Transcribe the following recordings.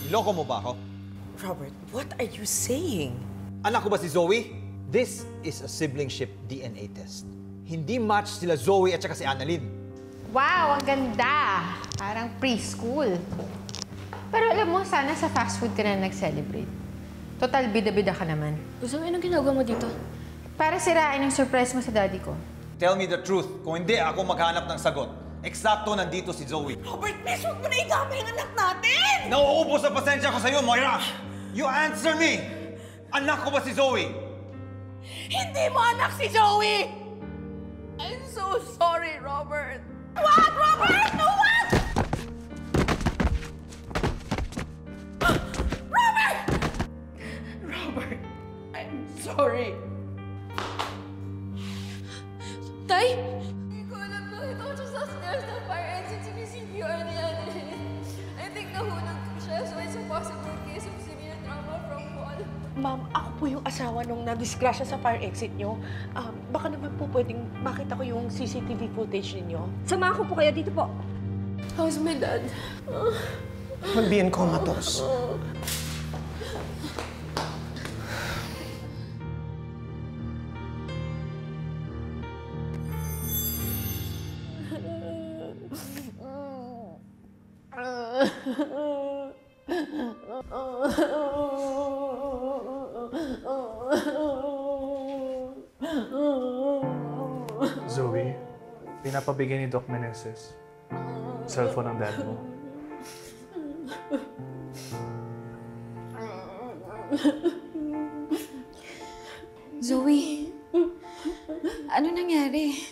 Niloko mo ba ako? Robert, what are you saying? Anak ko ba si Zoe? This is a siblingship DNA test. Hindi match sila Zoe at saka si Annalyn. Wow, ang ganda! Parang preschool. Pero alam mo, sana sa fast food ka na nag-celebrate. Total, bida-bida ka naman. Zoe, anong ginagawa mo dito? Para sirain ang surprise mo sa daddy ko. Tell me the truth. Kung hindi, ako maghanap ng sagot. Eksakto nandito si Zoe. Robert, please, huwag mo na igama yung anak natin! Nauubos ang pasensya ko sa'yo, Moira! You answer me! Anak ko ba si Zoe? Hindi mo anak si Zoe! I'm so sorry, Robert. What, Robert? No, what? Robert! Robert, I'm sorry. Tay! Hindi ko alam na ito siya sa stairs ng fire exit. Sinisi-CPR ni Annalyn. I think nahulog ko siya, so it's a possible case of severe trauma from fall. Ma'am, ako po yung asawa nung nadisgrasya sa fire exit nyo. Baka naman po pwedeng makita ko yung CCTV footage ninyo. Samahan ko po kayo dito po. How's my dad? Being comatose. Zoe, pinapabigay ni Doc Meneses. Cellphone ng dad mo. Zoe, ano nangyari?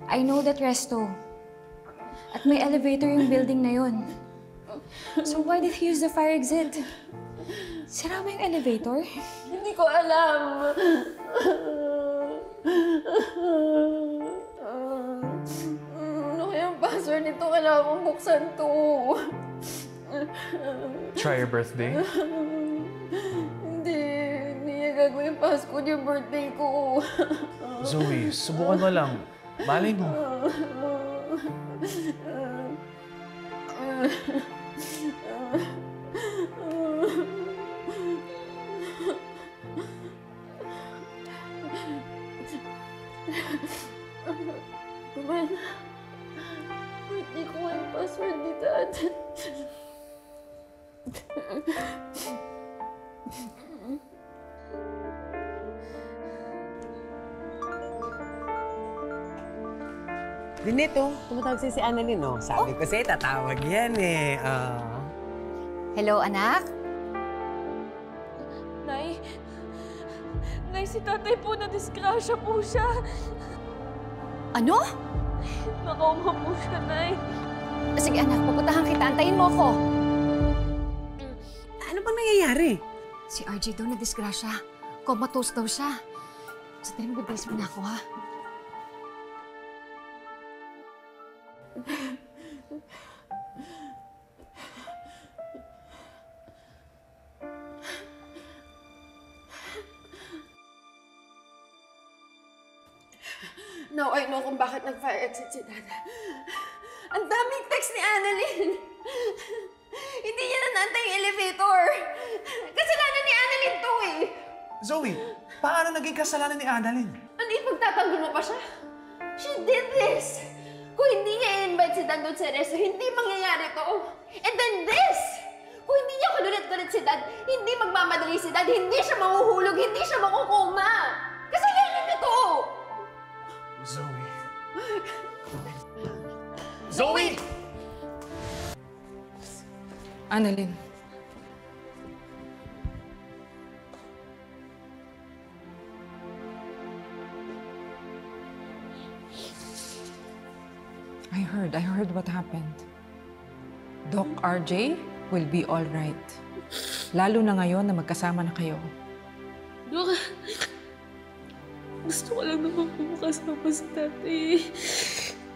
I know that resto. At may elevator yung building na yun. So why did he use the fire exit? Sira ba yung elevator? Hindi ko alam. Ano kaya ang password nito? Kailangan kong buksan to. Try your birthday. Hindi niya gagawin passcode yung birthday ko. Zoe, subukan mo lang. Malay mo. Roman, birthday ko yung password ni Dad. Dinito, tumatawag si Annalyn, no? Sabi ko sa'yo, tatawag yan eh. Hello, anak? Nay, si tatay po na-disgrasya po siya. Ano? Nakauma po siya, Nay. Sige, anak, pupuntahan kita. Antayin mo ako. Ano bang nangyayari? Si RJ daw na-disgrasya. Comatose daw siya. Sa tayo, magbibis mo na ako, ha? Now I know kung bakit nag-fire exit si Dad. Ang daming text ni Annalyn. Hindi niya na naantay yung elevator. Kasalanan ni Annalyn to eh. Zoe, paano naging kasalanan ni Annalyn? Ano ipagtatanggol mo pa siya? She did this! Kung hindi niya i-invite si Dan doon sa resto, hindi mangyayari to. And then this! Kung hindi niya kanulit-kulit si Dad, hindi magmamadali si Dad, hindi siya mahuhulog, hindi siya makukuma. Kasalanan niya to! Zoe. Zoe! Annalyn. I heard what happened. Doc RJ will be all right. Lalo na ngayon na magkasama na kayo. Dok, gusto ko lang naman po makasama si tatay.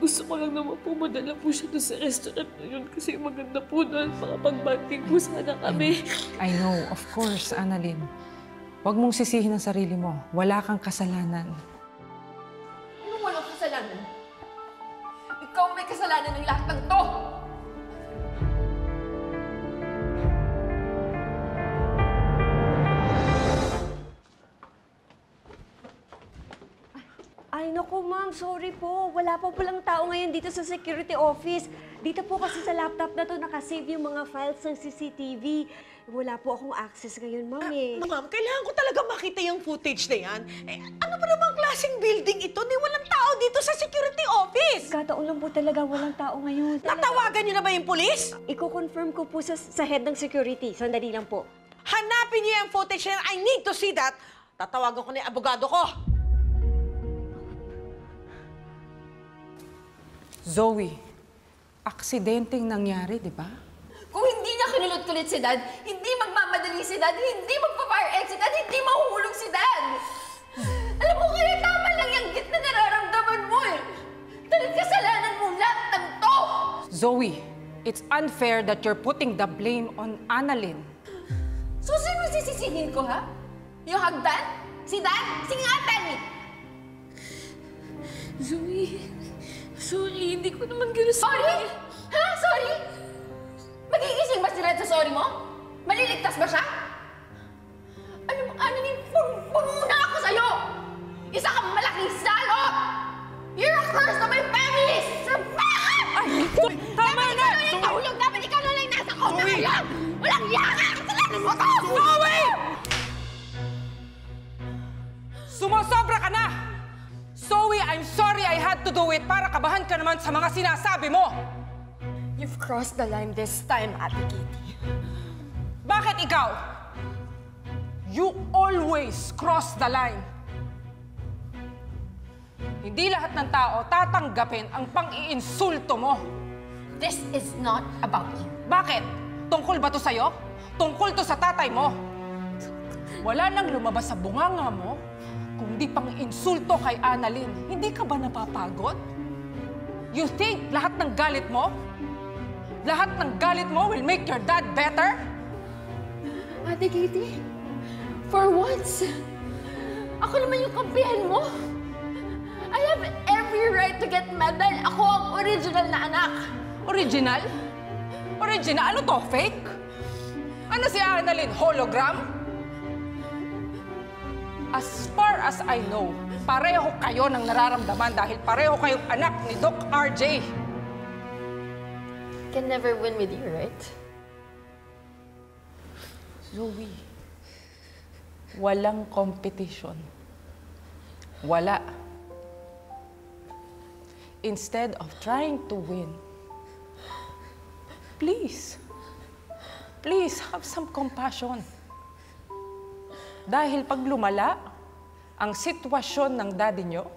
Gusto ko lang naman po madala po siya doon sa restaurant na yun kasi maganda po doon. Makapag-banting po sana kami. I know, of course, Annalyn. Huwag mong sisihin ang sarili mo. Wala kang kasalanan. Anong walang kasalanan? Ikaw may kasalanan ng lahat ng to! Naku, ma'am, sorry po. Wala pa palang tao ngayon dito sa security office. Dito po kasi sa laptop na to nakasave yung mga files ng CCTV. Wala po akong access ngayon, ma'am eh. Ma'am, kailangan ko talaga makita yung footage na yan. Eh, ano ba namang klaseng building ito? Di walang tao dito sa security office. Kataon lang po talaga walang tao ngayon. Natawagan niyo na ba yung pulis? Iko-confirm ko po sa head ng security. Sandali lang po. Hanapin niyo yung footage na yan. I need to see that. Tatawagan ko na yung abogado ko. Zoe, aksidenteng nangyari, di ba? Kung hindi niya kinulot-kulit si Dad, hindi magmamadali si Dad, hindi magpa-fire exit at hindi mahuhulog si Dad. Alam mo, kaya tama lang yung git na nararamdaman mo eh. Dahil kasalanan mo lahat ng to. Zoe, it's unfair that you're putting the blame on Annalyn. So, sino sisisihin ko, ha? Yung hagdan? Si Dad? Singatan eh! Zoe, sorry, hindi ko naman gano'n Sorry? Ha? Sorry? Magigising ba si Red sa sorry mo? Maliligtas ba siya? Alam mo, Annalyn, muna ako sa'yo! Isa kang malaking salot! You're a curse to my family! Sa bakit? Ay, tama na! Nahulog dapat ikaw na lang nasa kong ngayon! Walang yaka! Kasalanan mo to! Zoe! Sumosobra ka na! Zoe, I'm sorry I had to do it para kabahan ka naman sa mga sinasabi mo! You've crossed the line this time, Ate Kitty. Bakit ikaw? You always cross the line. Hindi lahat ng tao tatanggapin ang pang-iinsulto mo. This is not about you. Bakit? Tungkol ba to sa'yo? Tungkol to sa tatay mo? Wala nang lumabas sa bunganga mo, kundi pang-insulto kay Annalyn. Hindi ka ba napapagod? You think lahat ng galit mo will make your dad better? Ate Kitty, for once, ako naman yung kampihan mo. I have every right to get mad dahil ako ang original na anak. Original? Original? Ano to? Fake? Ano si Annalyn? Hologram? As far as I know, pareho kayo ng nararamdaman dahil pareho kayong anak ni Doc RJ. Can never win with you, right? Zoe, walang competition. Wala. Instead of trying to win, please have some compassion. Dahil pag lumala ang sitwasyon ng daddy nyo,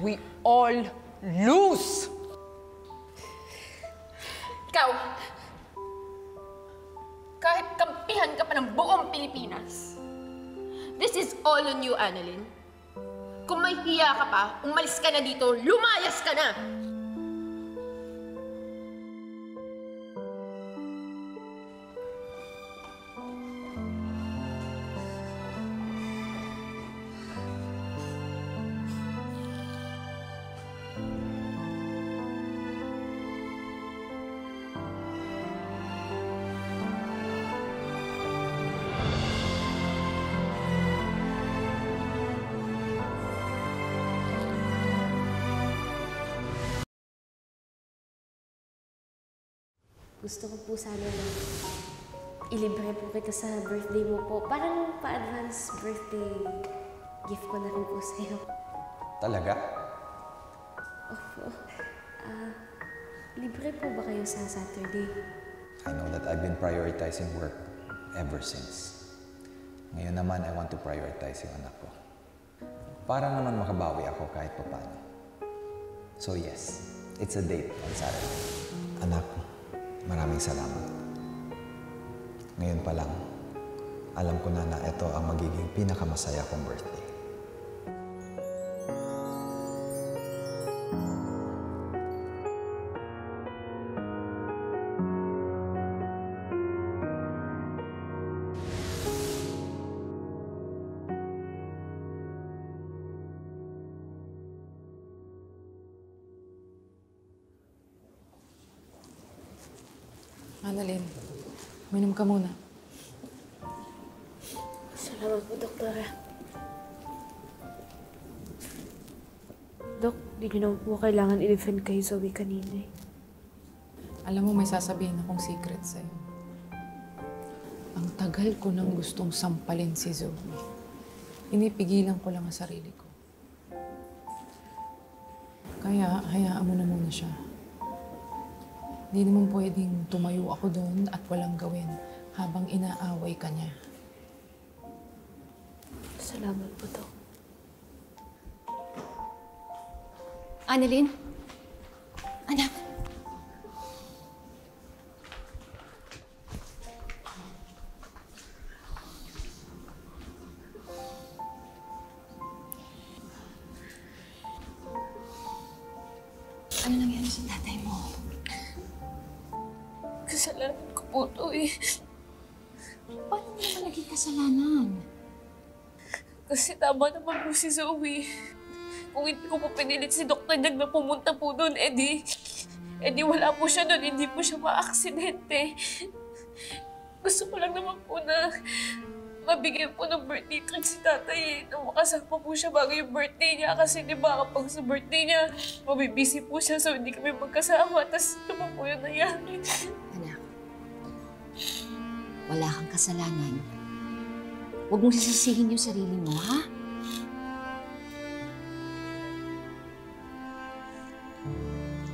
we all lose. Ikaw, kahit kampihan ka pa ng buong Pilipinas, this is all on you, Annalyn. Kung may hiya ka pa, umalis ka na dito, lumayas ka na! Gusto ko po sana na ilibre po kita sa birthday mo po. Parang pa-advance birthday gift ko na rin po sa'yo. Talaga? Opo. Libre po ba kayo sa Saturday? I know that I've been prioritizing work ever since. Ngayon naman, I want to prioritize yung anak ko. Para naman makabawi ako kahit papaano. So yes, it's a date on Saturday. Anak, maraming salamat. Ngayon pa lang, alam ko na ito ang magiging pinakamasaya kong birthday. Annalyn, uminom ka muna. Salamat po, Doktora. Hindi niyo naman po kailangan i-defend kay Zoe kanina eh. Alam mo, may sasabihin akong secret sa'yo. Ang tagal ko nang gustong sampalin si Zoe. Inipigilan ko lang ang sarili ko. Kaya, hayaan mo na muna siya. Hindi naman pwedeng tumayo ako doon at walang gawin habang inaaway ka niya. Salamat po, Dok. Annalyn? Anak? Ano nangyari sa tatay mo? Kasalanan ko po to eh. Paano mo naman naging kasalanan? Kasi tama naman po si Zoe. Kung hindi ko po pinilit si Dr. Nag na pumunta po doon, edi wala po siya doon, hindi po siya ma-aksidente. Gusto ko lang naman po na mabigyan po ng birthday treat si tatay eh. Nang makasama po siya bago yung birthday niya. Kasi di ba kapag sa birthday niya, mabibisi po siya so hindi kami magkasama. Tapos naman po yun nangyari. Anak, wala kang kasalanan. Huwag mong sisisihin yung sarili mo, ha?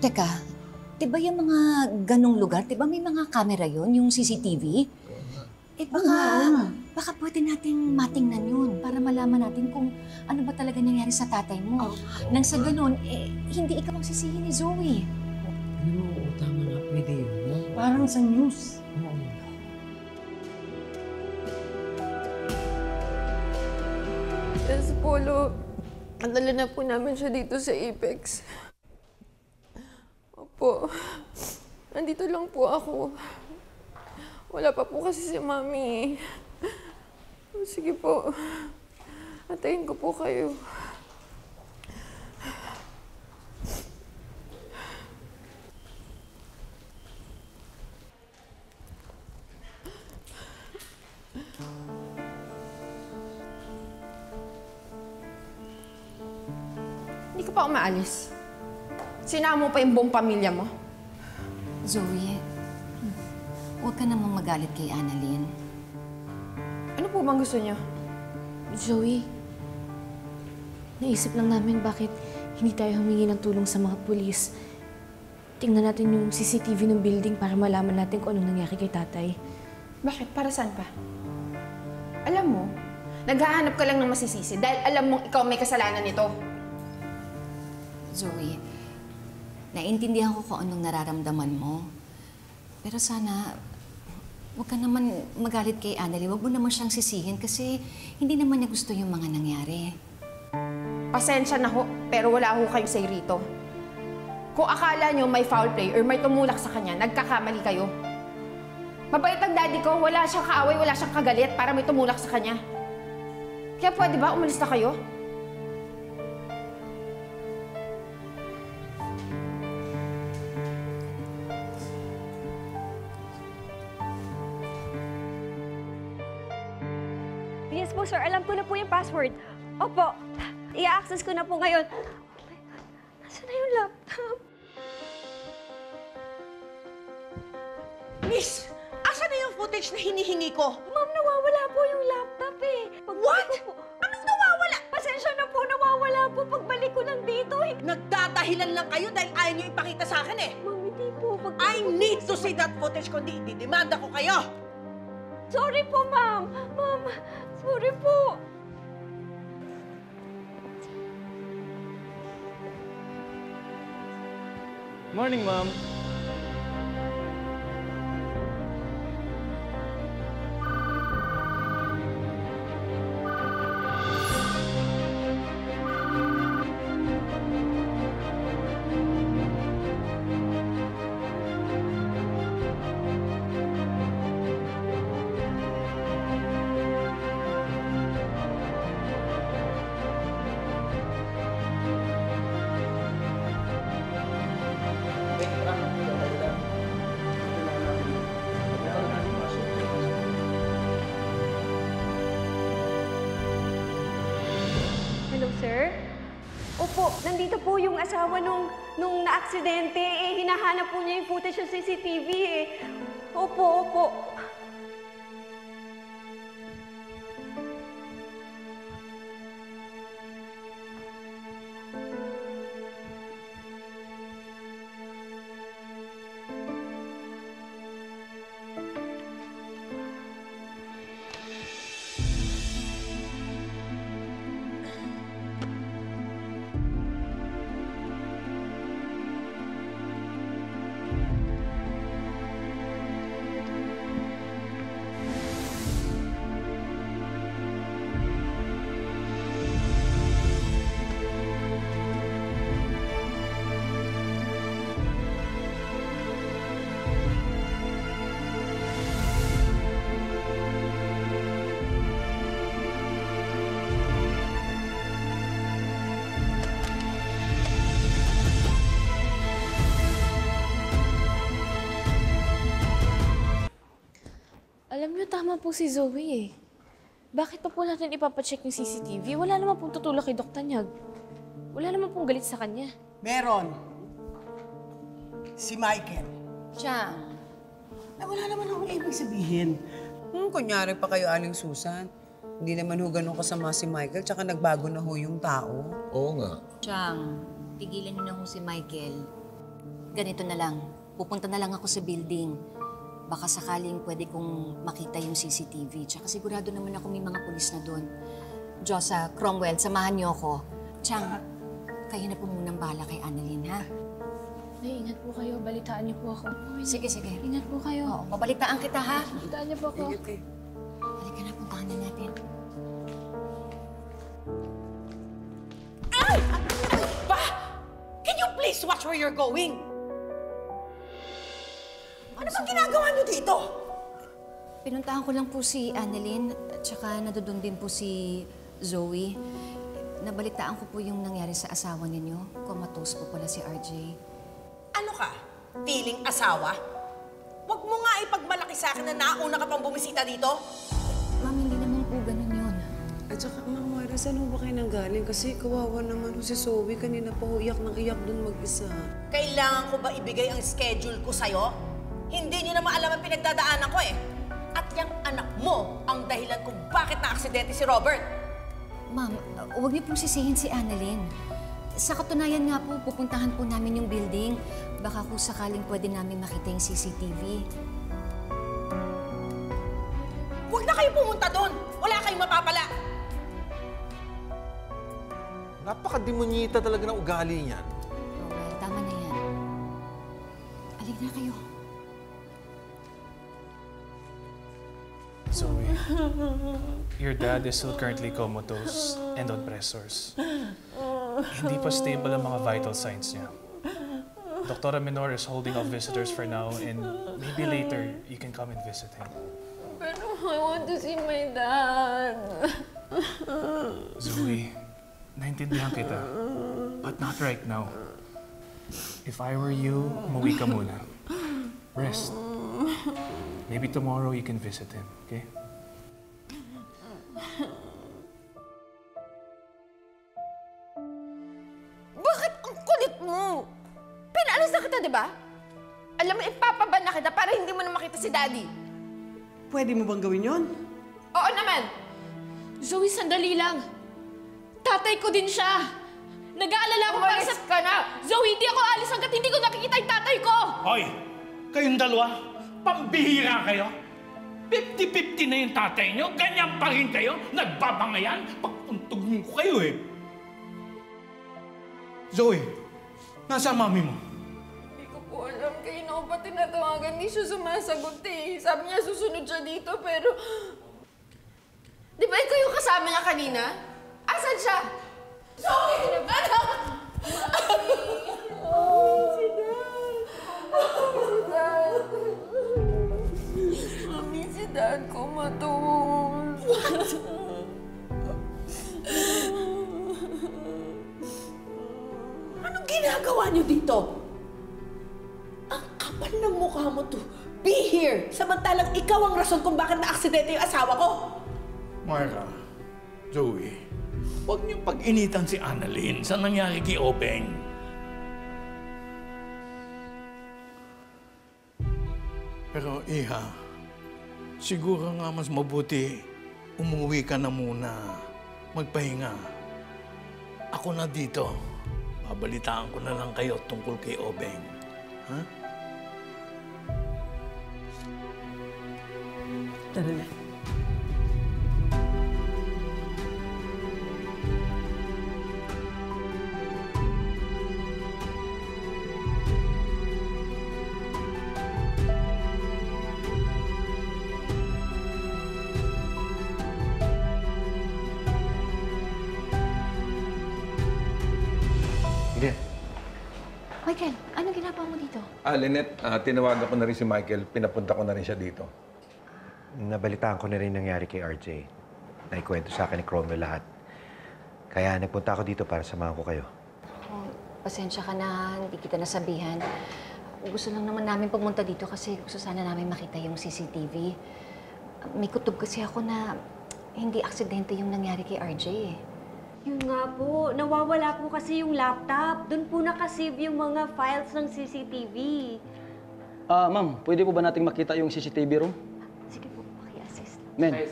Teka, di ba yung mga ganong lugar, di ba may mga camera yon, yung CCTV? Eh baka pwede nating matingnan yun para malaman natin kung ano ba talaga nangyari sa tatay mo. Nang sa ganun, hindi ikaw ang sisihin ni Zoe. Ano mo, tama nga, pwede yun. No? Parang sa news. Yes, Polo. Nadala na po namin siya dito sa Apex. Opo. Nandito lang po ako. Wala pa po kasi si Mami. Sige po. Antayin ko po kayo. Hindi ka pa umaalis. Sinama mo pa yung buong pamilya mo. Zoe, huwag ka namang magalit kay Annalyn. Ano po bang gusto niyo? Zoe, naisip lang namin bakit hindi tayo humingi ng tulong sa mga pulis. Tingnan natin yung CCTV ng building para malaman natin kung anong nangyari kay tatay. Bakit? Para saan pa? Alam mo, naghahanap ka lang ng masisisi dahil alam mong ikaw may kasalanan nito. Zoe, naiintindihan ko kung anong nararamdaman mo. Pero sana, huwag ka naman magalit kay Annalyn. Huwag mo naman siyang sisihin kasi hindi naman niya gusto yung mga nangyari. Pasensya na ho, pero wala ho kayong say rito. Kung akala nyo may foul play or may tumulak sa kanya, nagkakamali kayo. Mabait ang daddy ko, wala siyang kaaway, wala siyang kagalit para may tumulak sa kanya. Kaya pwede ba umalis na kayo? Yes po, sir. Alam ko na po yung password. Opo. I-access ko na po ngayon. Oh my God. Nasaan na yung laptop? Miss! Asan na yung footage na hinihingi ko? Ma'am, nawawala po yung laptop eh. What? Po, Anong nawawala? pasensya na po, nawawala po pagbalik ko lang dito. Nagdadahilan lang kayo dahil ayaw niyo ipakita sa akin eh. Ma'am, hindi po. I need to see that footage kundi didemanda ko kayo. Sorry po, ma'am. Ma'am, sorry po. Morning, Mom. asawa nung na-aksidente. Hinahanap po niya yung footage ng CCTV eh. Opo, opo. Alam niyo, tama po si Zoe eh. Bakit pa po natin ipapacheck yung CCTV? Wala naman pong tutulak kay Dr. Tanyag. Wala naman pong galit sa kanya. Meron. Si Michael. Siya. Wala naman akong ibig sabihin. Kunyari pa kayo, Aling Susan. Hindi naman ho ganun kasama si Michael, tsaka nagbago na ho yung tao. Oo nga. Chang, tigilan niyo na ho si Michael. Ganito na lang. Pupunta na lang ako sa building. Baka sakaling pwede kong makita yung CCTV. Tsaka sigurado naman ako may mga pulis na doon. Josa, Cromwell, samahan niyo ako. Chang, kayo na po munang bahala kay Annalyn, ha? Ay, ingat po kayo. Balitaan niyo po ako. Sige, sige. Ingat po kayo. Oo, babalitaan kita, ha? Balitaan niyo po ako. Ingat kayo. Halika na, puntahan na natin. Ay! Ba? Can you please watch where you're going? Ano bang ginagawa niyo dito? Pinuntahan ko lang po si Annalyn at saka nadoon din po si Zoe. Nabalitaan ko po yung nangyari sa asawa ninyo. Comatose po pala si RJ. Ano ka? Feeling asawa? Huwag mo nga ipagmalaki sa akin na nauna ka pang bumisita dito. Ma'am, hindi naman po ganun yun. At saka, Ma'am Moira, saan ho ba kayo nanggaling? Kasi kawawa naman ho si Zoe. Kanina pa ho iyak ng iyak doon mag-isa. Kailangan ko ba ibigay ang schedule ko sa'yo? Hindi niyo na maalam ang pinagdadaanan ko eh. At yung anak mo ang dahilan kung bakit na-aksidente si Robert. Ma'am, huwag niyo pong sisihin si Annalyn. Sa katunayan nga po, pupuntahan po namin yung building. Baka kung sakaling pwede namin makita yung CCTV. Huwag na kayo pumunta doon. Wala kayong mapapala. Napaka-demonyita talaga ng ugali niyan. Oh, well, tama na yan. Alig na kayo. Zoe, your dad is still currently comatose and on pressors. Hindi pa stable ang mga vital signs niya. Dr. Menor is holding off visitors for now and maybe later you can come and visit him. Pero I want to see my dad. Zoe, naintindihan kita, but not right now. If I were you, umuwi ka muna. Rest. Maybe tomorrow you can visit him, okay? Bakit ang kulit mo? Pinaalis na kita, di ba? Alam mo, ipapaban na kita para hindi mo na makita si Daddy. Pwede mo bang gawin yon? Oo naman. Zoe, sandali lang. Tatay ko din siya. Nag-aalala ako para sa... ka na! Zoe, hindi ako alis hanggat hindi ko nakikita yung tatay ko! Hoy! Kayong dalawa, pambihira kayo. 50-50 na yung tatay nyo, ganyan pa rin kayo. Nagbabangayan, pagpuntugin ko kayo eh. Zoe, nasa mami mo? Hindi ko po alam. Kayo na ko pa tinatawagan. Hindi siya sumasagot eh. Sabi niya susunod siya dito pero... Di ba ikaw yung kasama niya kanina? Asan siya? Zoe! Anak! Si Dad! Mami, si Dad comatose. What? Anong ginagawa niyo dito? Ang kapal ng mukha mo to. Be here! Samantalang ikaw ang rason kung bakit na-aksidente yung asawa ko. Marga, Zoe, huwag niyong pag-initan si Annalyn sa nangyari kay Obeng. Pero Iha, siguro nga mas mabuti umuwi ka na muna. Magpahinga. Ako na dito. Babalitaan ko na lang kayo tungkol kay Obeng. Ha? Tara na. Michael, anong ginagawa mo dito? Lynette, tinawagan ko na rin si Michael. Pinapunta ko na rin siya dito. Nabalitaan ko na rin nangyari kay RJ. Naikwento sa akin ni Cromwell lahat. Kaya nagpunta ako dito para samahan ko kayo. Oh, pasensya ka na, hindi kita nasabihan. Gusto lang naman namin pumunta dito kasi gusto sana namin makita yung CCTV. May kutob kasi ako na hindi aksidente yung nangyari kay RJ eh. Yun nga po, nawawala po kasi yung laptop. Doon po nakasave yung mga files ng CCTV. Ma'am, pwede po ba nating makita yung CCTV room? Sige po, paki-assist. Men.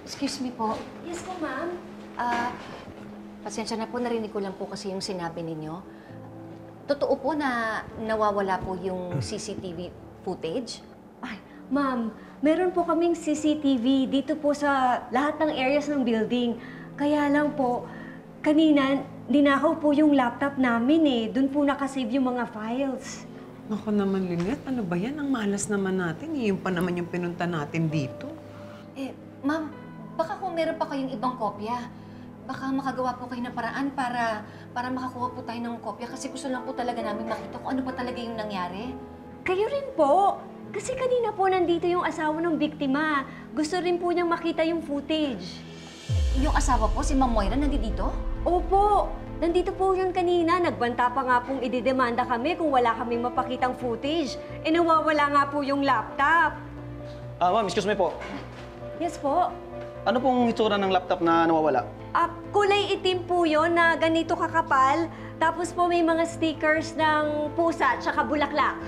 Excuse me po. Yes po, ma'am. Pasensya na po, narinig ko lang po kasi yung sinabi ninyo. Totoo po na nawawala po yung CCTV footage? Ay, ma'am, meron po kaming CCTV dito po sa lahat ng areas ng building. Kaya lang po, kanina, dinakaw po yung laptop namin eh. Doon po nakasave yung mga files. Naku naman, Lynette, ano ba yan? Ang malas naman natin. Yun pa naman yung pinunta natin dito. Ma'am, baka kung meron pa kayong ibang kopya, baka makagawa po kayo ng paraan para makakuha po tayo ng kopya kasi gusto lang po talaga namin makita kung ano ba talaga yung nangyari. Kayo rin po. Kasi kanina po nandito yung asawa ng biktima. Gusto rin po niyang makita yung footage. Yung asawa po, si Ma'am Moira, nandito? Opo. Nandito po yun kanina. Nagbanta pa nga pong ididemanda kami kung wala kaming mapakitang footage. Eh nawawala nga po yung laptop. Ma'am, excuse me po. Yes po. Ano pong itsura ng laptop na nawawala? Kulay itim po yun na ganito kakapal. Tapos po may mga stickers ng pusa at saka bulaklak.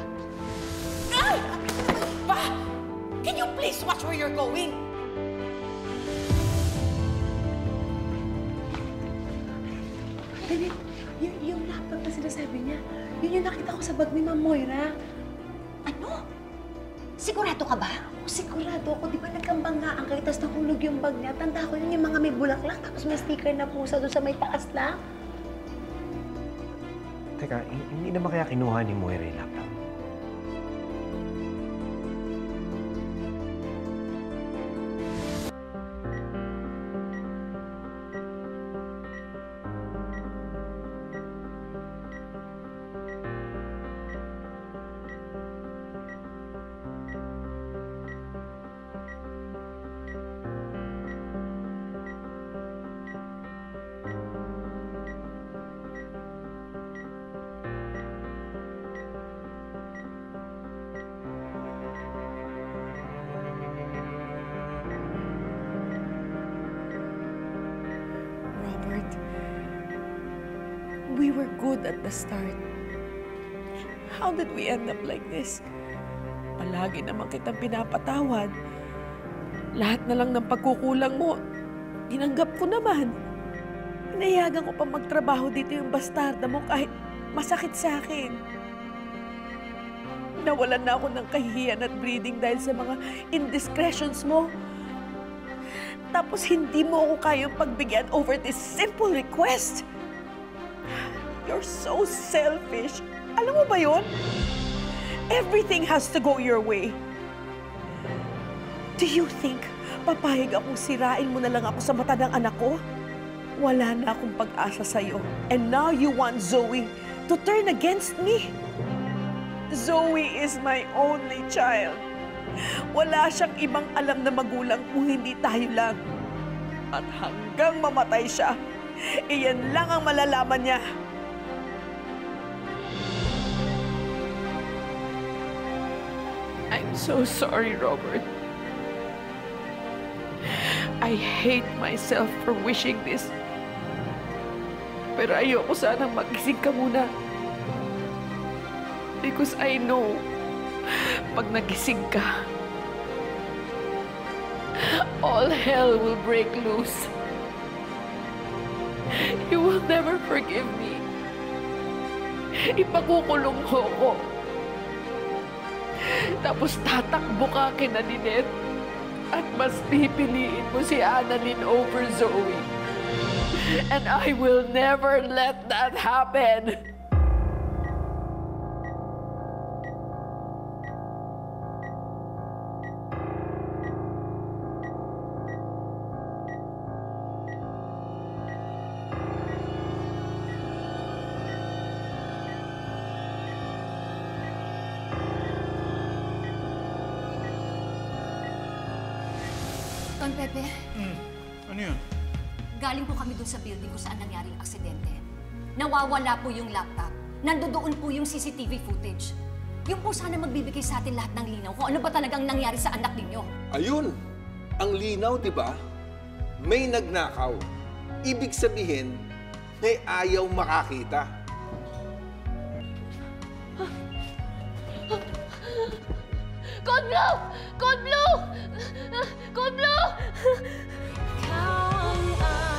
Ay! Pa! Can you please watch where you're going? Lynette, yung laptop na sinasabi niya, yun yung nakita ko sa bag ni Ma'am Moira. Ano? Sigurado ka ba? Sigurado ako. Di ba nagkambanggaan kayo, tapos nahulog yung bag niya. Tanda ko yun yung mga may bulaklak, tapos may sticker na pusa doon sa may taas lang. Teka, hindi naman kaya kinuha ni Moira yung laptop? We were good at the start. How did we end up like this? Palagi naman kitang pinapatawad. Lahat na lang ng pagkukulang mo, tinanggap ko naman. Pinayagan ko pa magtrabaho dito yung bastarda mo kahit masakit sa akin. Nawalan na ako ng kahihiyan at breeding dahil sa mga indiscretions mo. Tapos hindi mo ako kayang pagbigyan over this simple request. You're so selfish. Alam mo ba yun? Everything has to go your way. Do you think papayag akong sirain mo na lang ako sa mata ng anak ko? Wala na akong pag-asa sa'yo. And now you want Zoe to turn against me? Zoe is my only child. Wala siyang ibang alam na magulang kung hindi tayo lang. At hanggang mamatay siya, iyan lang ang malalaman niya. I'm so sorry, Robert. I hate myself for wishing this. Pero ayoko sanang magising ka muna. Because I know, pag nagising ka, all hell will break loose. You will never forgive me. Ipakukulong mo ko. Tapos tatakbo ka kina Ninette at mas pipiliin mo si Annalyn over Zoe. And I will never let that happen. Don Pepe, Ano yun? galing po kami dun sa building kung saan nangyari yung aksidente. Nawawala po yung laptop. Nandoon po yung CCTV footage. Yung po sana magbibigay sa atin lahat ng linaw kung ano ba talagang nangyari sa anak ninyo. Ayun! Ang linaw, di ba? May nagnakaw. Ibig sabihin, may ayaw makakita. Code Blue! Code Blue! Code Blue! Ikaw ang